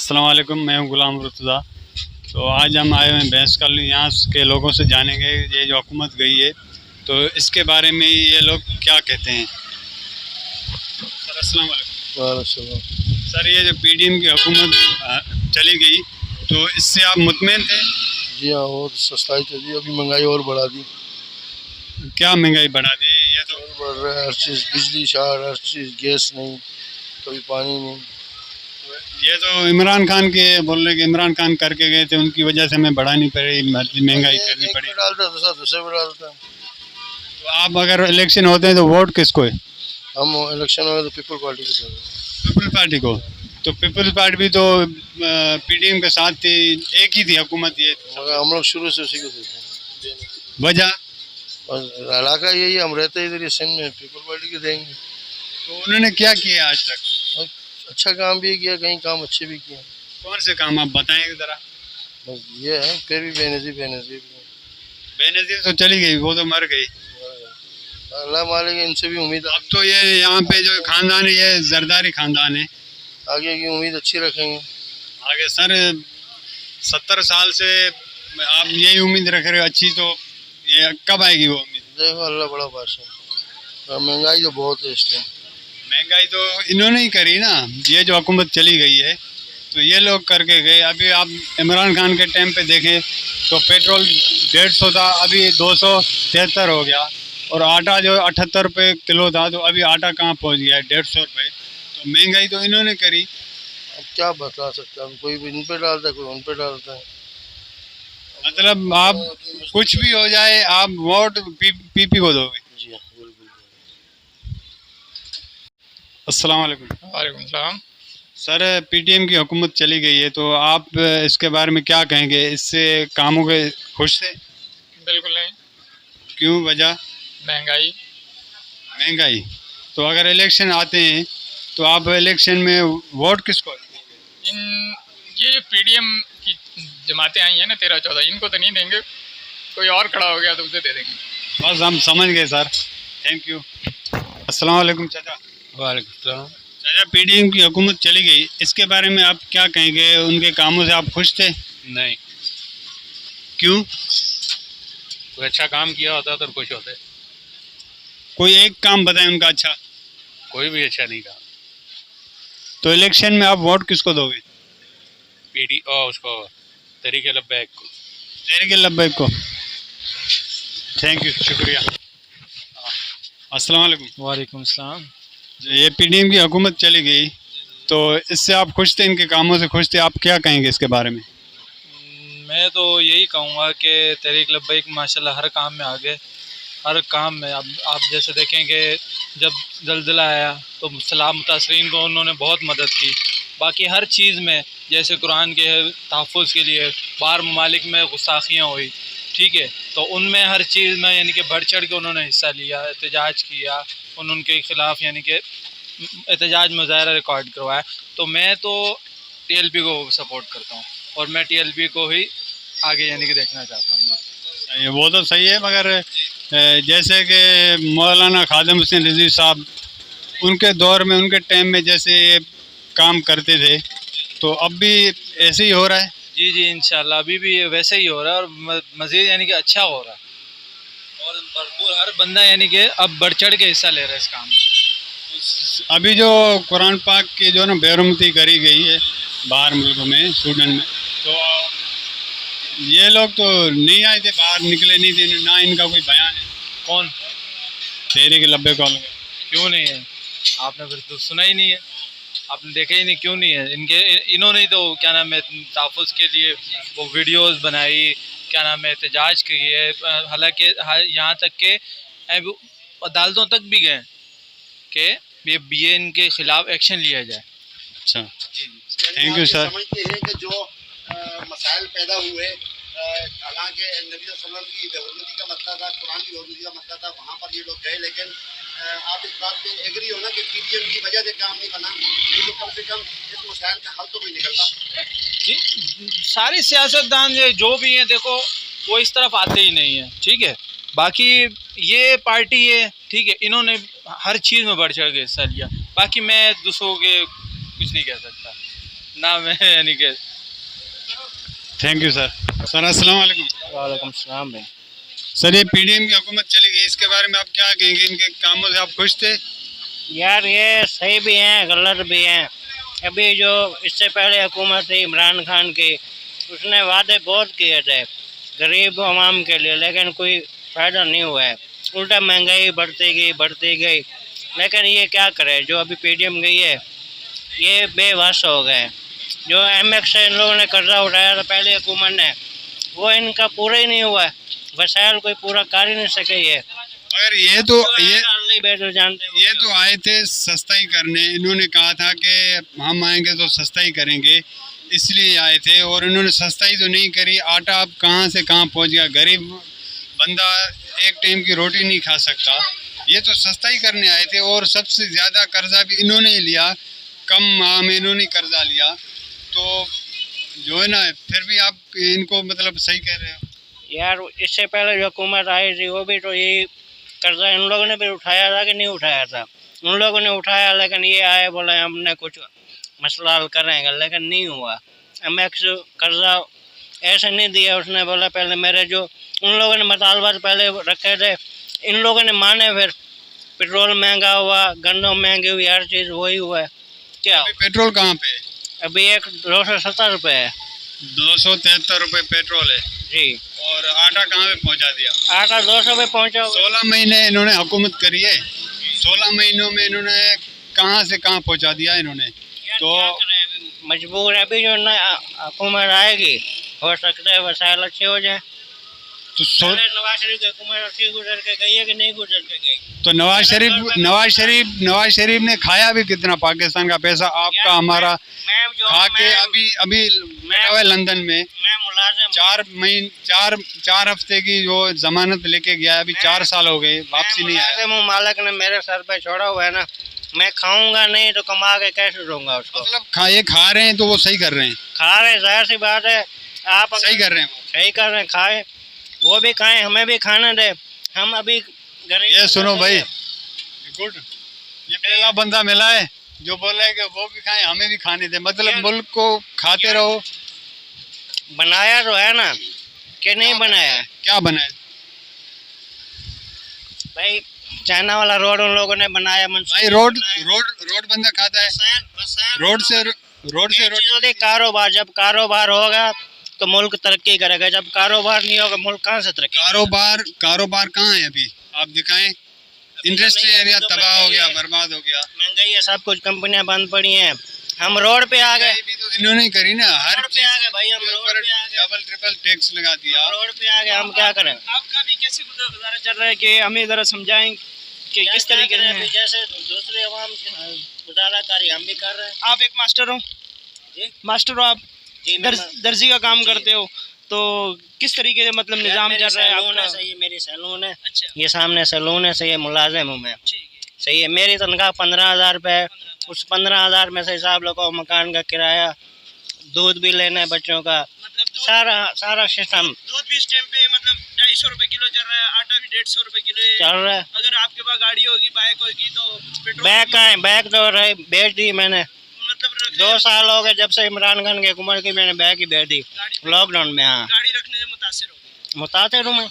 अस्सलाम वालेकुम, मैं हूं गुलाम मुर्तज़ा। तो आज हम आए हुए हैं भैंस कल, यहाँ के लोगों से जानेंगे ये जो हुकूमत गई है तो इसके बारे में ये लोग क्या कहते हैं। सर अस्सलाम वालेकुम। वालेकुम। सर ये जो पीडीएम की हुकूमत चली गई तो इससे आप मुतमईन थे? जी हाँ, और सस्ताई चली, अभी महंगाई और बढ़ा दी। क्या महंगाई बढ़ा दी? ये तो और बढ़ रहा है हर चीज़, बिजली शार, हर चीज़, गैस नहीं, कभी पानी नहीं। ये तो इमरान खान के बोल रहे कि इमरान खान करके गए थे, उनकी वजह से हमें बढ़ानी पड़ी, महंगाई करनी एक पड़ी। पे डालता है, दूसरे पे डालता है। तो आप अगर इलेक्शन होते हैं तो वोट किसको है? हम इलेक्शन में तो पीपल पार्टी को देंगे। पीपल्स पार्टी को। तो पीपल्स पार्टी भी तो पीडीएम के साथ थी, एक ही थी हुकूमत ये। मगर हम लोग शुरू से उसी को देते हैं। वजह? और इलाका यही है, हम रहते इधर ही सिंध में, पीपल पार्टी को देंगे। तो उन्होंने क्या किया आज तक? और अच्छा काम भी किया, कहीं काम अच्छे भी किए। कौन से काम आप बताएंगे जरा। बस ये है, फिर भी बेनजीर बेनजीर बेनजीर तो चली गई, वो तो मर गई। अल्लाह मालिक, इनसे भी उम्मीद। अब तो ये यहाँ पे जो खानदान है ये जरदारी खानदान है। आगे की उम्मीद अच्छी रखेंगे। आगे सर 70 साल से आप यही उम्मीद रख रहे हो अच्छी, तो ये कब आएगी वो उम्मीद? देखो अल्लाह बड़ा बादशाह। महंगाई तो बहुत है इस टाइम। महंगाई तो इन्होंने ही करी ना, ये जो हुकूमत चली गई है तो ये लोग करके गए। अभी आप इमरान खान के टाइम पे देखें तो पेट्रोल 150 था, अभी 273 हो गया। और आटा जो 78 रुपये किलो था, तो अभी आटा कहाँ पहुँच गया है 150 रुपये। तो महंगाई तो इन्होंने करी। अब क्या बता सकता है, कोई इन पे डालता है, कोई उन पे डालता है। मतलब आप कुछ भी हो जाए आप वोट पीपी को दोगे? जी हाँ, बिल्कुल। अस्सलाम वालेकुम। वालेकुम सलाम। सर पीटीएम की हुकूमत चली गई है तो आप इसके बारे में क्या कहेंगे? इससे कामों के खुश थे? बिल्कुल नहीं। क्यों, वजह? महंगाई। महंगाई। तो अगर इलेक्शन आते हैं तो आप इलेक्शन में वोट किसको दोगे? ये जो पीडीएम की जमातें आई हैं ना 13-14, इनको तो नहीं देंगे, कोई और खड़ा हो गया तो उसे दे देंगे। बस हम समझ गए सर, थैंक यू। अस्सलाम वालेकुम चाचा। वालेकुम सलाम। चाचा पीडीएम की हुकूमत चली गई, इसके बारे में आप क्या कहेंगे? उनके कामों से आप खुश थे? नहीं, क्यों? कोई अच्छा काम किया होता तो खुश होते। कोई एक काम बताएं उनका अच्छा। कोई भी अच्छा नहीं काम। तो इलेक्शन में आप वोट किसको दोगे? पीडी और उसको तरीके लब्बैक को। तहरीक लब्बैक को। थैंक यू, शुक्रिया। अस्सलाम वालेकुम। वालेकुम सलाम। ये पीडीएम की हुकूमत चली गई तो इससे आप खुश थे, इनके कामों से खुश थे, आप क्या कहेंगे इसके बारे में? मैं तो यही कहूँगा कि तहरीक लब्बैक माशाल्लाह हर काम में आगे, हर काम में। अब आप जैसे देखेंगे जब ज़लज़ला आया तो सैलाब मुतासरीन को उन्होंने बहुत मदद की। बाकी हर चीज़ में, जैसे कुरान के तहफ़्फ़ुज़ के लिए बाहर ममालिक में गुस्ताखियाँ हुई, ठीक है, तो उनमें हर चीज़ में यानी कि बढ़ चढ़ के उन्होंने हिस्सा लिया, एहतजाज किया, उनके ख़िलाफ़ यानी कि एहतजाज मुज़ाहरा रिकॉर्ड करवाया। तो मैं तो टीएलपी को सपोर्ट करता हूँ और मैं टीएलपी को ही आगे यानी कि देखना चाहता हूँ। ये वो तो सही है, मगर जैसे कि मौलाना खादिम हुसैन रिजवी साहब, उनके दौर में, उनके टाइम में जैसे ये काम करते थे तो अब भी ऐसे ही हो रहा है? जी जी, इंशाल्लाह अभी भी ये वैसे ही हो रहा है और मज़ीद यानी कि अच्छा हो रहा है और भरपूर हर बंदा यानी कि अब बढ़ चढ़ के हिस्सा ले रहा है इस काम में। अभी जो कुरान पाक की जो ना बेरुमती करी गई है बाहर मुल्कों में, सूडान में, तो ये लोग तो नहीं आए थे, बाहर निकले नहीं थे, ना इनका कोई बयान है। कौन? तहरीक लब्बैक वालों का। क्यों नहीं है? आपने फिर तो सुना ही नहीं है, आपने देखा ही नहीं। क्यों नहीं है? इन्होंने ही तो क्या नाम है तहफ़्फ़ुज़ के लिए वो वीडियोस बनाई, क्या नाम है एहतजाज किए, हालांकि यहाँ तक के अदालतों तक भी गए कि ये इनके ख़िलाफ़ एक्शन लिया जाए। अच्छा, थैंक यू सर। समझते हैं कि जो मसाइल पैदा हुए, हालांकि नबी वसल्लम की बेहुरमती का मसला था, कुरान की बेहुरमती का मसला था, वहाँ पर ये लोग गए, लेकिन आप इस बात पे एग्री हो ना कि पीडीएम की वजह से काम नहीं बना, नहीं तो कम से कम इस मसाइल का हल तो कोई निकलता। जी, सारे सियासतदान जो भी हैं देखो वो इस तरफ आते ही नहीं है, ठीक है। बाकी ये पार्टी है, ठीक है, इन्होंने हर चीज़ में बढ़ चढ़ के हिस्सा लिया। बाकी मैं दूसरों के कुछ नहीं कह सकता। नाम है Aniket. Thank you sir. Sir अस्सलाम वालेकुम। वालेकुम सलाम भाई। सर ये पीडीएम की हुकूमत चली गई, इसके बारे में आप क्या कहेंगे? इनके कामों से आप खुश थे? यार ये सही भी हैं गलत भी हैं। अभी जो इससे पहले हुकूमत थी इमरान खान की, उसने वादे बहुत किए थे गरीब आवाम के लिए, लेकिन कोई फ़ायदा नहीं हुआ है। उल्टा महंगाई बढ़ती गई। लेकिन ये क्या करे, जो अभी पीडीएम गई है ये बेवस हो गए। जो एमएक्स से इन लोगों ने कर्जा उठाया था पहले हुकूमत ने, वो इनका पूरा ही नहीं हुआ है। वसाइल कोई पूरा कर ही नहीं सके। ये मगर ये तो बेहतर जानते हैं। ये तो आए थे सस्ताई करने। इन्होंने कहा था कि हम आएंगे तो सस्ताई करेंगे, इसलिए आए थे, और इन्होंने सस्ताई तो नहीं करी। आटा अब कहाँ से कहाँ पहुँच गया। गरीब बंदा एक टाइम की रोटी नहीं खा सकता। ये तो सस्ताई करने आए थे, और सबसे ज़्यादा कर्जा भी इन्होंने ही लिया। कम माह में इन्होंने कर्जा लिया, तो जो है ना, फिर भी आप इनको मतलब सही कह रहे हो। यार इससे पहले जो हुकूमत आई थी वो भी तो यही कर्जा इन लोगों ने भी उठाया था कि नहीं उठाया था? उन लोगों ने उठाया, लेकिन ये आए बोले हमने कुछ मसला हल करेंगे, लेकिन नहीं हुआ। एमएक्स कर्जा ऐसे नहीं दिया। उसने बोला पहले मेरे जो उन लोगों ने मुतालबात पहले रखे थे, इन लोगों ने माने। फिर पेट्रोल महंगा हुआ, गंदम महंगी हुई, हर चीज़ वही हुआ है। क्या अभी पेट्रोल कहाँ पे है? अभी एक 270 रुपये है 273 रुपये पेट्रोल है। जी। और आटा कहाँ पे पहुँचा दिया? आटा 200 पे पहुँचा। 16 महीने इन्होंने हुकूमत करी है। 16 महीनों में इन्होंने कहाँ से कहाँ पहुँचा दिया इन्होंने। तो मजबूर है। अभी जो नया हुकूमत आएगी हो सकता है वसाइल अच्छे हो जाए। तो नवाज शरीफ की हुकूमत अच्छी गुजर के गई है कि नहीं गुजर के गई? तो नवाज शरीफ ने खाया भी कितना पाकिस्तान का पैसा, आपका हमारा, खा के अभी मैं लंदन में मैं मुलाजिम 4 हफ्ते की जो जमानत लेके गया, अभी 4 साल हो गए, वापसी नहीं आया। मालिक ने मेरे सर पे छोड़ा हुआ है ना, मैं खाऊंगा नहीं तो कमा के कैसे दूंगा उसको? मतलब ये खा रहे हैं तो वो सही कर रहे हैं। खा रहे, जाहिर सी बात है। आप सही कर रहे हैं, सही कर रहे हैं। खाए, वो भी खाएं, हमें भी खाना दे। हम अभी गरीब। ये सुनो भाई, गुड, ये पहला बंदा मिला है जो बोला है कि वो भी खाएं हमें भी खाने दे। मतलब मुल्क को खाते रहो। बनाया तो है ना कि नहीं बनाया? क्या बनाया भाई? चाइना वाला रोड उन लोगों ने बनाया। भाई रोड बंदा खाता है। रोड से कारोबार, जब कारोबार होगा तो मुल्क तरक्की करेगा। जब कारोबार नहीं होगा मुल्क कहाँ से तरक्की? कारोबार कहाँ है अभी? आप दिखाएं। इंडस्ट्री एरिया तबाह हो गया, बर्बाद हो गया। महंगाई है, सब कुछ कंपनियां बंद पड़ी हैं। हम रोड पे आ गए। तो इन्होंने करी ना, हर चीज भाई हम रोड पे आ गए, डबल ट्रिपल टैक्स लगा दिया। रोड पे आ गए, हम क्या करें? आपका भी कैसे गुजारा चल रहा है कि हमें ज़रा समझाएं कि किस तरीके से? जैसे दूसरे अवाम गुजारा करी हम भी कर रहे हैं। आप एक मास्टर हो? मास्टर हो आप? दर्जी का काम करते हो, तो किस तरीके से मतलब निज़ाम चल रहा है आपका? सही, मेरी सैलून है। अच्छा, ये सामने सैलून है, सही है, मुलाजिम हूँ मैं। सही है। मेरी तनख्वाह 15,000 रुपये है। उस 15,000 में से हिसाब लगाओ, मकान का किराया, दूध भी लेना है बच्चों का, मतलब सारा सिस्टम। दूध भी इस टाइम पे मतलब 250 रुपए किलो चल रहा है, आटा भी 150 रुपए किलो चल रहा है। अगर आपके पास गाड़ी होगी, बाइक होगी तो पेट्रोल। बैग का है, बैग तो रहे बेच दी मैंने। मतलब 2 साल हो गए जब से इमरान खान की हुकूमत की, मैंने बैग ही बेच दी लॉकडाउन में। हाँ, गाड़ी रखने से मुतासिर हो? मुतासिर हूँ मैं।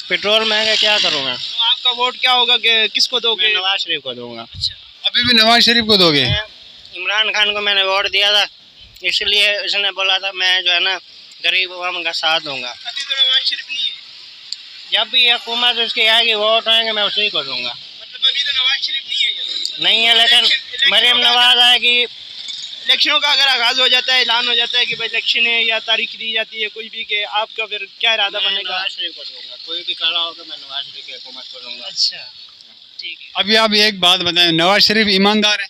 पेट्रोल महंगा, क्या करूँगा? तो आपका वोट क्या होगा कि किसको दोगे? नवाज शरीफ को दूंगा। अच्छा, अभी भी नवाज शरीफ को दोगे? इमरान खान को मैंने वोट दिया था, इसलिए इसने बोला था मैं जो है ना गरीब अवाम का साथ दूंगा। अभी तो नवाज शरीफ नहीं है। जब भी हुकूमत उसकी आएगी, वोट आएंगे, मैं उसी को दूंगा। मतलब अभी तो नवाज शरीफ नहीं है, लेकिन मरीम नवाज आएगी। इलेक्शनों का अगर आगाज हो जाता है, ऐलान हो जाता है कि भाई इलेक्शन है या तारीख दी जाती है कोई भी, कि आपका फिर क्या इरादा बनेगा? नवाज शरीफ को दूंगा। कोई भी खड़ा होगा मैं नवाज शरीफ की हुकूमत को दूंगा। अच्छा, ठीक है। अभी आप एक बात बताएं, नवाज शरीफ ईमानदार है?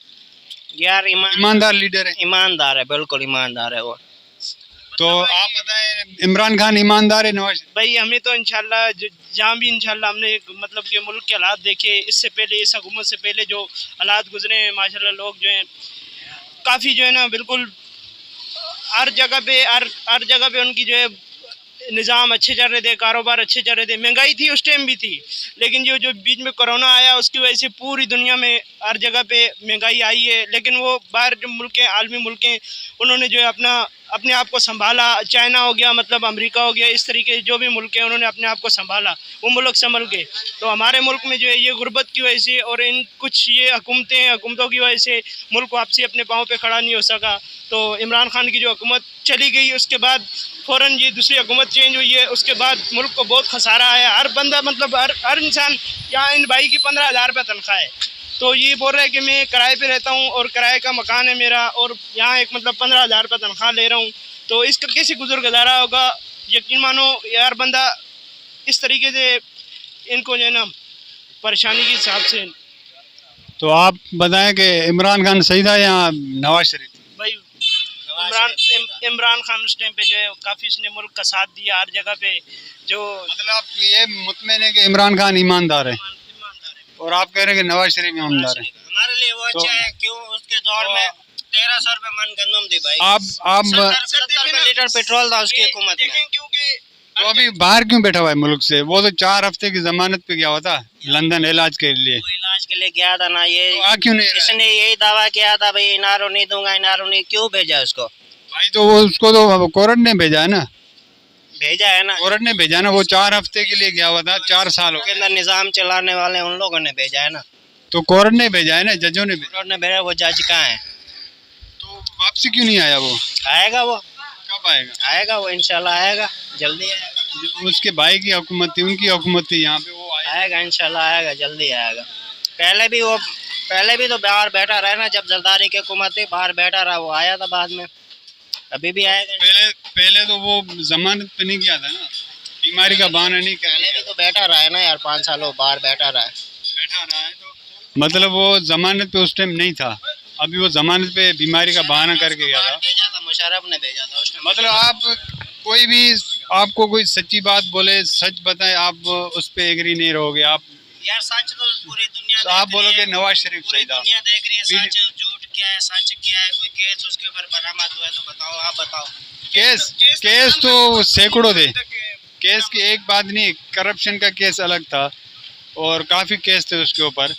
यार ईमानदार लीडर है? ईमानदार है, बिल्कुल ईमानदार है वो। तो आप बताएं, इमरान खान ईमानदार है नवाज? भाई हमें तो इंशाल्लाह जहाँ भी इंशाल्लाह हमने मतलब कि मुल्क के हालात देखे, इससे पहले इस हुकूमत से पहले जो हालात गुजरे हैं, माशाल्लाह लोग जो हैं काफ़ी जो है ना बिल्कुल हर जगह पे उनकी जो है निज़ाम अच्छे चल रहे थे, कारोबार अच्छे चल रहे थे, महंगाई थी उस टाइम भी थी, लेकिन जो जो बीच में कोरोना आया उसकी वजह से पूरी दुनिया में हर जगह पे महंगाई आई है। लेकिन वो बाहर जो मुल्क हैं, आलमी मुल्क हैं, उन्होंने जो है अपने आप को संभाला। चाइना हो गया, मतलब अमेरिका हो गया, इस तरीके जो भी मुल्क हैं उन्होंने अपने आप को संभाला, वो मुल्क संभल के। तो हमारे मुल्क में जो है ये गुर्बत की वजह से और इन कुछ ये हुकूमतों की वजह से मुल्क वापसी अपने पाँव पे खड़ा नहीं हो सका। तो इमरान खान की जो हुकूमत चली गई उसके बाद फ़ौरन ये दूसरी हुकूमत चेंज हुई है, उसके बाद मुल्क को बहुत खसारा आया। हर बंदा, मतलब हर इंसान, यहाँ इन भाई की 15,000 रुपये तनख्वाह है, तो ये बोल रहा है कि मैं किराए पे रहता हूँ और किराए का मकान है मेरा, और यहाँ एक मतलब 15,000 रुपये तनख्वाह ले रहा हूँ, तो इसका कैसे गुजर गुजारा होगा? यकीन मानो यार, बंदा इस तरीके से इनको जो है ना परेशानी के हिसाब से। तो आप बताएं कि इमरान खान सही था या नवाज शरीफ? भाई इमरान खान उस टाइम पे जो है काफ़ी उसने मुल्क का साथ दिया हर जगह पे। जो मतलब ये मुतमिन है कि इमरान खान ईमानदार है, और आप कह रहे हैं कि नवाज शरीफ ईमानदार है। हमारे लिए वो अच्छा है, क्यों उसके दौर में 1300 रुपये मन गंदम दी भाई। आप 70 रुपये लीटर पेट्रोल था उसकी हुकूमत में। क्योंकि तो अभी बाहर क्यों बैठा हुआ है मुल्क से? वो तो 4 हफ्ते की जमानत पे गया हुआ था लंदन इलाज के लिए। वो इलाज के लिए गया था ना, ये तो आ क्यों नहीं रहा? इसने यही दावा किया था भाई इनारो नहीं दूंगा, इनारो नहीं, क्यों भेजा उसको? भाई तो वो उसको तो कोर्ट ने भेजा है ना, भेजा है ना, कोर्ट ने भेजा ना। वो 4 हफ्ते के लिए गया हुआ था, 4 साल हो के गए। अंदर निजाम चलाने वाले उन लोगों ने भेजा है ना, तो कोर्ट ने भेजा है ना, जजों ने भेजा। कोर्ट ने भेजा। वो जज कहाँ है? तो वापसी क्यों नहीं आया वो? आएगा वो, कब आएगा? आएगा वो, इंशाल्लाह आएगा, जल्दी आएगा। उसके भाई की हुकूमत थी, उनकी हुकूमत थी यहाँ पे, वो आएगा इंशाल्लाह, आएगा, जल्दी आएगा। पहले भी तो बाहर बैठा रहा ना, जब जरदारी की हुकूमत थी बाहर बैठा रहा, वो आया था बाद में, अभी भी आएगा। पहले तो वो जमानत पे नहीं किया था ना, बीमारी का बहाना नहीं किया। पहले भी तो बैठा रहा है ना यार, 5 सालों बाहर बैठा रहा है। तो मतलब वो जमानत पे उस टाइम नहीं था, अभी वो जमानत पे बीमारी का बहाना करके गया था। भेजा था, मुशर्रफ ने भेजा था उसने। मतलब आप कोई भी आपको कोई सच्ची बात बोले, सच बताए, आप उस पे एग्री नहीं रहोगे। आप यार सच तो पूरी दुनिया तो आप बोलोगे नवाज शरीफ सही था। दुनिया देख रही है, सच झूठ क्या है, सच क्या है। कोई केस उसके ऊपर बरामद हुआ है तो बताओ, आप बताओ। केस तो सैकड़ों थे, केस की एक बात नहीं, करप्शन का केस अलग था और काफ़ी केस थे उसके ऊपर।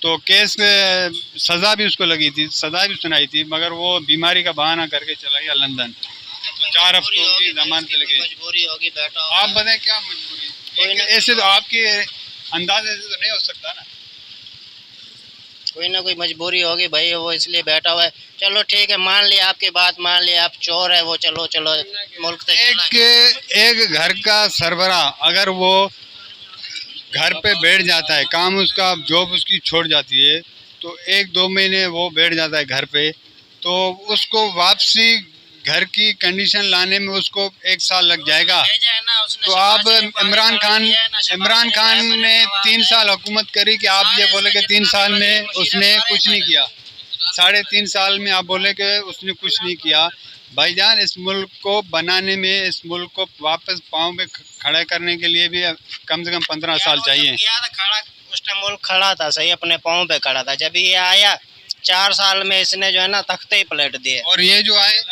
तो केस में सज़ा भी उसको लगी थी, सज़ा भी सुनाई थी, मगर वो बीमारी का बहाना करके चला गया लंदन। तो 4 हफ्तों की जमानत लगी। मजबूरी होगी, बैठा आप बताएं क्या मजबूरी? ऐसे तो आपके अंदाजे से तो नहीं हो सकता ना। कोई ना कोई मजबूरी होगी भाई, वो इसलिए बैठा हुआ है। चलो ठीक है, मान लिया आपकी बात, मान लिया आप चोर है वो, चलो मुल्क से एक घर का सरबरा अगर वो घर पे बैठ जाता है, काम उसका, जॉब उसकी छोड़ जाती है, तो 1-2 महीने वो बैठ जाता है घर पे, तो उसको वापसी घर की कंडीशन लाने में उसको 1 साल लग जाएगा। तो आप इमरान खान ने 3 साल हुकूमत करी कि आप ये बोले कि 3 साल में उसने कुछ नहीं किया, 3.5 साल में आप बोले कि उसने कुछ नहीं किया। भाईजान, इस मुल्क को बनाने में, इस मुल्क को वापस पाँव पे खड़ा करने के लिए भी कम से कम 15 साल चाहिए। उस टाइम मुल्क खड़ा था, सही अपने पाँव पे खड़ा था। जब ये आया 4 साल में इसने जो है ना तख्ते ही पलट दिए। और ये जो आए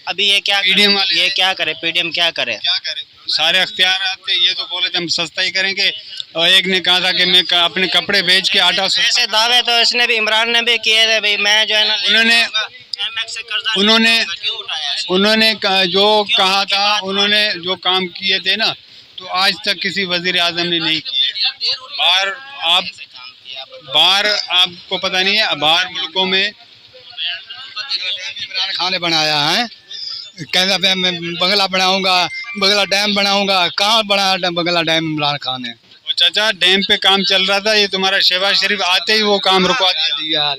अभी ये क्या पीडीएम वाले, ये क्या करे? पीडीएम क्या करे? सारे अख्तियार आते, ये तो बोले थे हम सस्ता ही करेंगे, और एक ने कहा था कि मैं अपने कपड़े बेच के आटा सस्ता। ऐसे दावे तो इसने भी, इमरान ने भी किए थे भाई, मैं जो है ना उन्होंने जो कहा था, उन्होंने जो काम किए थे ना, तो आज तक किसी वजीर आजम ने नहीं किए। बाहर आपको पता नहीं है, बाहर मुल्कों में इमरान खान ने बनाया है, कहता मैं बंगला बनाऊंगा, बंगला डैम बनाऊंगा। कहाँ बनाया बंगला डैम इमरान खान ने? चाचा, डैम पे काम चल रहा था, ये तुम्हारा शहबाज शरीफ आते ही वो काम रुकवा दिया यार।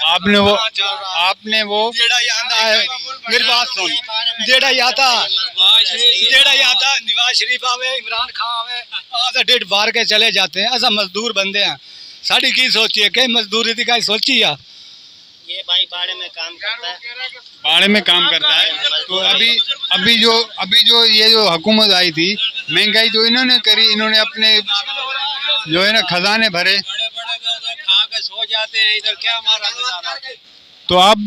आपने वो मेरी बात सुन, जेड़ा आता नवाज शरीफ आवे, इमरान खान आवे, आधा डेढ़ बार के चले जाते हैं। ऐसा मजदूर बंदे हैं, साड़ी की सोची है, कई मजदूरी थी, कहीं सोची है। ये भाई बाड़े में काम करता है, बाड़े में काम करता है। तो अभी जो ये जो हुकूमत आई थी, महंगाई तो इन्होंने करी, इन्होंने अपने जो है ना खजाने भरे, खा के सो जाते हैं, इधर क्या मारा। तो आप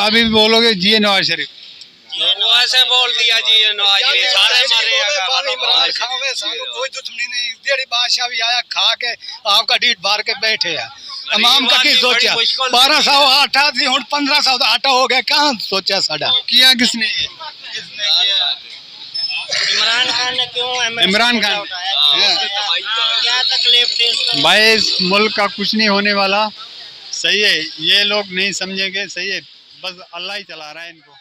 अभी भी बोलोगे जी नवाज शरीफ? वो ऐसे बोल दिया जी नवाज जी सारे मारे इमरान खान वे सानू कोई दुश्मनी नहीं जेड़ी बादशाह भी आया खा के आपका डीट भर के बैठे है इमाम का की सोचा 1200 आटा थी हुन 1500 का आटा हो गया कहां सोचा साडा किया किसने ये? इमरान खान ने क्यों इमरान खान क्या तकलीफ थी उसको? भाई इस मुल्क का कुछ नहीं होने वाला। सही है, ये लोग नहीं समझेंगे। सही है, बस अल्लाह ही चला रहा है इनको।